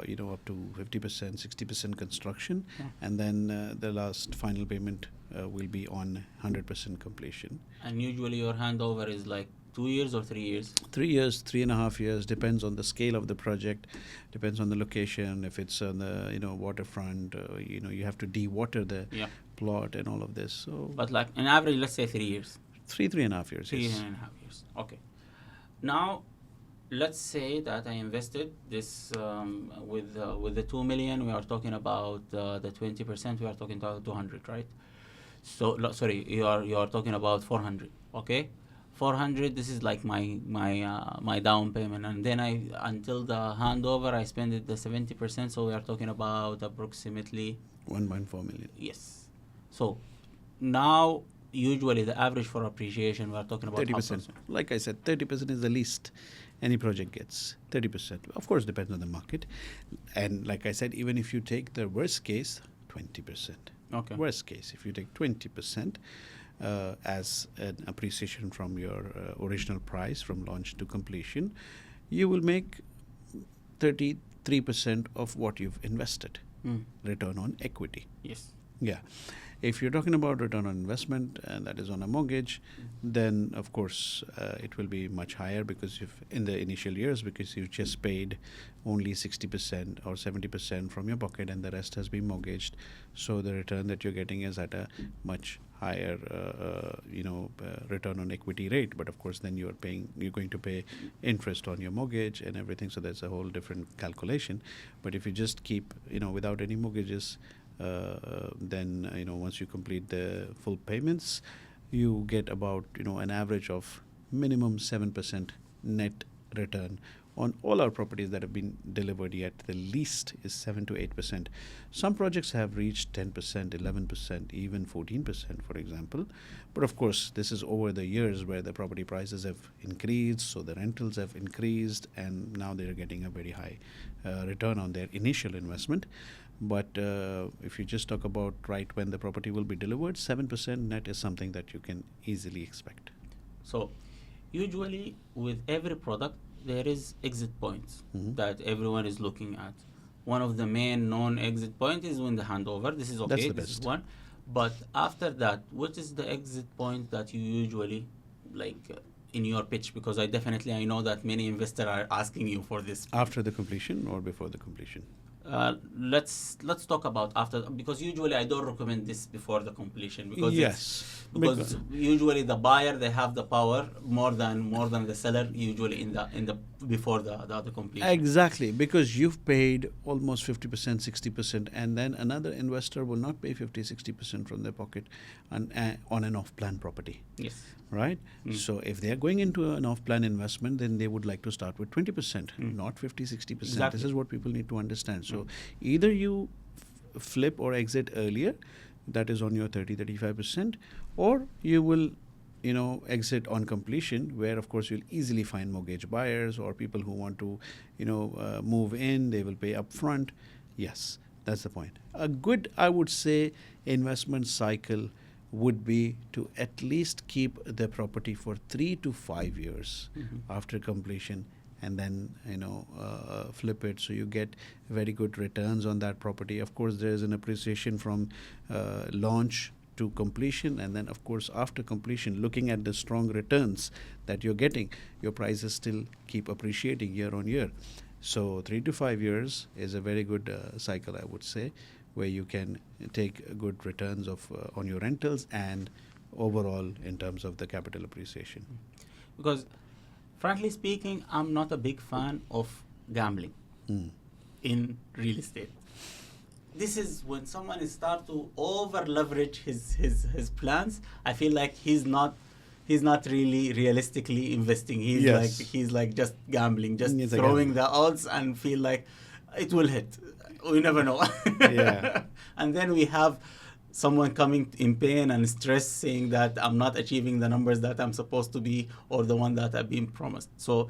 you know, up to 50%, 60% construction,
Yeah.
and then the last final payment will be on 100% completion.
And usually your handover is like 2 years or 3 years.
3 years, 3.5 years, depends on the scale of the project, depends on the location. If it's on the, you know, waterfront, you know, you have to de-water the
Yeah.
plot and all of this. So
But like on average, let's say 3 years.
3.5 years.
Three
Yes.
and a half years. Okay. Now, let's say that I invested this with the 2 million. We are talking about the 20%. We are talking about 200, right? So sorry, you are talking about 400. Okay, 400. This is like my down payment, and then until the handover I spend it the 70%. So we are talking about approximately
1.4 million.
yes. So now usually the average for appreciation we are talking about
30%. Like I said, 30% is the least any project gets. 30%. Of course, depends on the market. And like I said, even if you take the worst case, 20%.
Okay.
Worst case, if you take 20% as an appreciation from your original price from launch to completion, you will make 33% of what you've invested.
Mm.
Return on equity.
Yes.
Yeah. If you're talking about return on investment, and that is on a mortgage, then of course it will be much higher, because if in the initial years, because you just paid only 60% or 70% from your pocket and the rest has been mortgaged, so the return that you're getting is at a much higher return on equity rate. But of course then you're going to pay interest on your mortgage and everything, so that's a whole different calculation. But if you just keep without any mortgages, then once you complete the full payments, you get about an average of minimum 7% net return on all our properties that have been delivered. Yet the least is 7 to 8%. Some projects have reached 10%, 11%, even 14%, for example. But of course this is over the years where the property prices have increased, so the rentals have increased, and now they're getting a very high return on their initial investment. But if you just talk about right when the property will be delivered, 7% net is something that you can easily expect.
So usually with every product there is exit points that everyone is looking at. One of the main known exit point is when the handover. This is okay.
That's the
This is
best.
one. But after that, what is the exit point that you usually in your pitch? Because I know that many investors are asking you for this.
After the completion or before the completion?
Let's talk about after, because usually I don't recommend this before the completion, because
Yes.
because usually the buyer, they have the power more than the seller usually in the before the completion.
Exactly, because you've paid almost 50%, 60%, and then another investor will not pay 50, 60% from their pocket on an off-plan property.
Yes.
Right? So if they are going into an off-plan investment, then they would like to start with 20%, not 50, 60%.
Exactly.
This is what people need to understand. So either you flip or exit earlier, that is on your 30, 35%, or you will exit on completion, where of course you'll easily find mortgage buyers or people who want to move in. They will pay upfront. Yes, that's the point. A good, I would say, investment cycle would be to at least keep the property for 3 to 5 years after completion, and then flip it, so you get very good returns on that property. Of course there is an appreciation from launch to completion, and then of course after completion, looking at the strong returns that you're getting, your prices still keep appreciating year on year. So 3 to 5 years is a very good cycle, I would say, where you can take good returns of on your rentals and overall in terms of the capital appreciation.
Because frankly speaking, I'm not a big fan of gambling in real estate. This is when someone is start to over leverage his plans. I feel like he's not really realistically investing. He's like just gambling, just
He's a
throwing
gambler.
the odds and feel like it will hit. We never know.
Yeah.
And then we have someone coming in pain and stress, saying that I'm not achieving the numbers that I'm supposed to be, or the one that I've been promised. So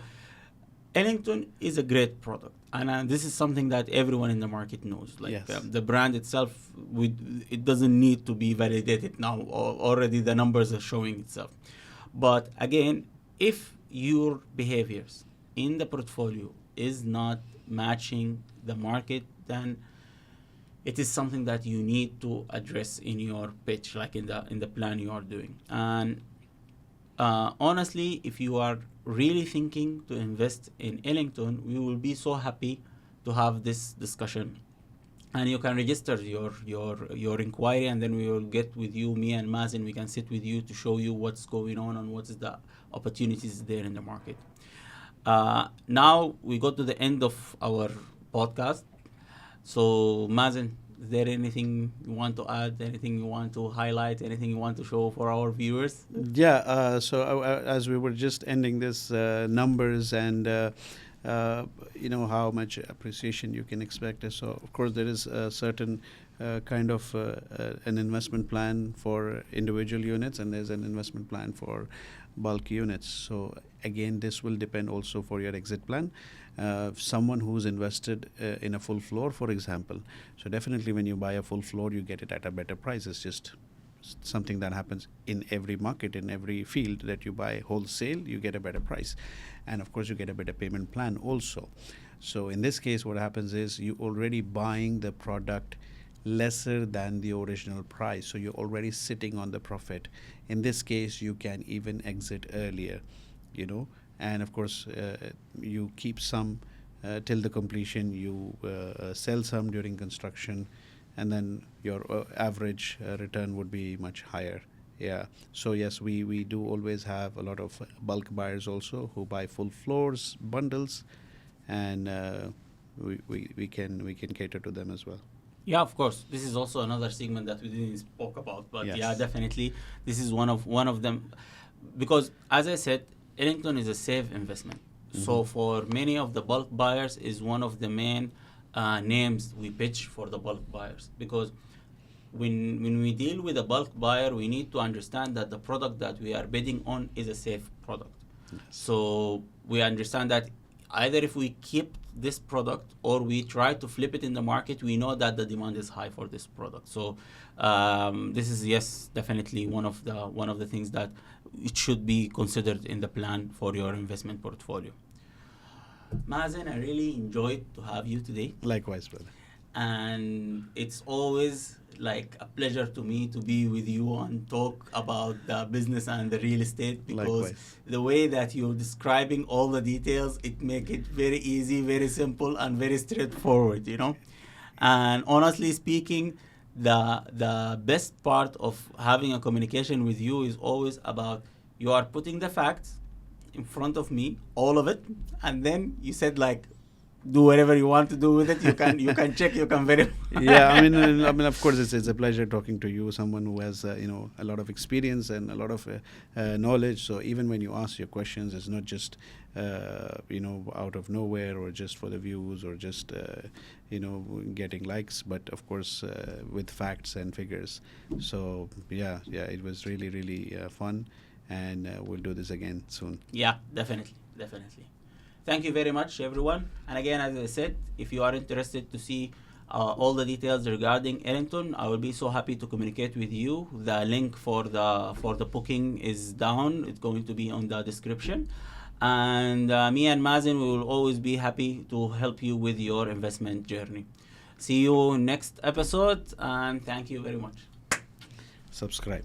Ellington is a great product, and this is something that everyone in the market knows.
Yes.
The brand itself, it doesn't need to be validated now. Already the numbers are showing itself. But again, if your behaviors in the portfolio is not matching the market, then it is something that you need to address in your pitch, like in the plan you are doing. And honestly, if you are really thinking to invest in Ellington, we will be so happy to have this discussion. And you can register your inquiry, and then we will get with you, me and Mazen. We can sit with you to show you what's going on and what is the opportunities there in the market. Now we go to the end of our podcast. So Mazen, is there anything you want to add? Anything you want to highlight? Anything you want to show for our viewers?
Yeah, so as we were just ending this numbers and how much appreciation you can expect. So of course there is a certain kind of an investment plan for individual units, and there's an investment plan for bulk units. So again, this will depend also for your exit plan. Someone who's invested in a full floor, for example, so definitely when you buy a full floor, you get it at a better price. It's just something that happens in every market, in every field, that you buy wholesale, you get a better price, and of course you get a better payment plan also. So in this case, what happens is you already buying the product lesser than the original price. So you're already sitting on the profit. In this case, you can even exit earlier, and of course, you keep some till the completion, you sell some during construction, and then your average return would be much higher. Yeah. So yes, we do always have a lot of bulk buyers also who buy full floors, bundles, and we can cater to them as well.
Yeah, of course. This is also another segment that we didn't spoke about, but yeah,
Yes.
definitely, this is one of them, because as I said, Ellington is a safe investment. So for many of the bulk buyers, is one of the main names we pitch for the bulk buyers, because when we deal with a bulk buyer, we need to understand that the product that we are bidding on is a safe product.
Yes.
So we understand that either if we keep this product or we try to flip it in the market, we know that the demand is high for this product. So this is, yes, definitely one of the things that it should be considered in the plan for your investment portfolio. Mazen, I really enjoyed to have you today,
Likewise, brother.
and it's always like a pleasure to me to be with you and talk about the business and the real estate, because
Likewise.
the way that you're describing all the details, it make it very easy, very simple, and very straightforward. And honestly speaking, the best part of having a communication with you is always about, you are putting the facts in front of me, all of it, and then you said, like, do whatever you want to do with it. You can check, you can verify.
Yeah, I mean, of course, it's a pleasure talking to you, someone who has a lot of experience and a lot of knowledge. So even when you ask your questions, it's not just out of nowhere or just for the views or just getting likes, but of course with facts and figures. So yeah, it was really really fun, and we'll do this again soon.
Yeah, definitely. Thank you very much, everyone. And again, as I said, if you are interested to see all the details regarding Ellington, I will be so happy to communicate with you. The link for the booking is down. It's going to be on the description. And me and Mazen, we will always be happy to help you with your investment journey. See you next episode, and thank you very much.
Subscribe.